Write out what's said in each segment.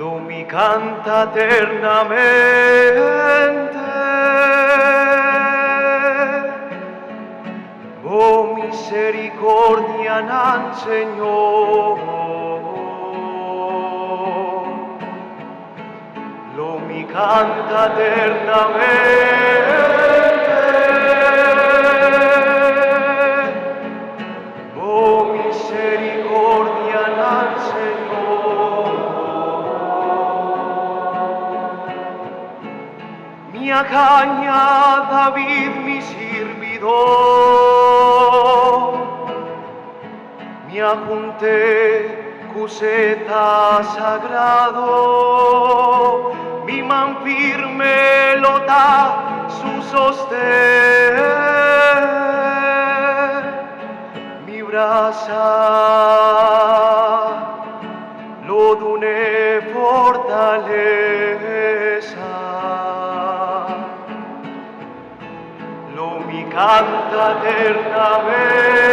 lo mi canta eternamente. Oh misericordia nan Señor, lo mi canta eternamente. Oh misericordia nan Señor, mi caña David mi servidor, mi ajunté cuseta sagrado, mi man firme lota su sostén, mi brasa lo dune fortaleza, lo mi canta eternamente.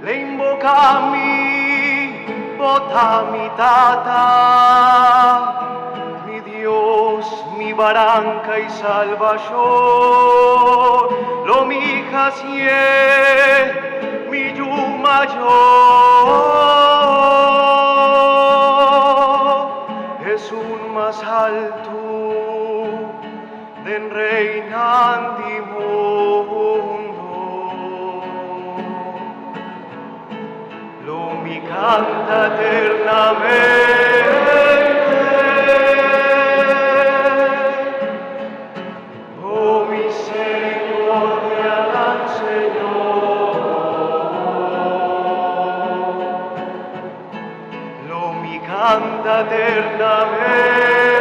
Le invocami, bota mi tata, mi Dios, mi barranca y salvación, lo mi jacie, mi mayor, es un más alto den reinandi mundo. Lo mi canta eternamente. Oh misericordia al Señor, lo mi canta eternamente.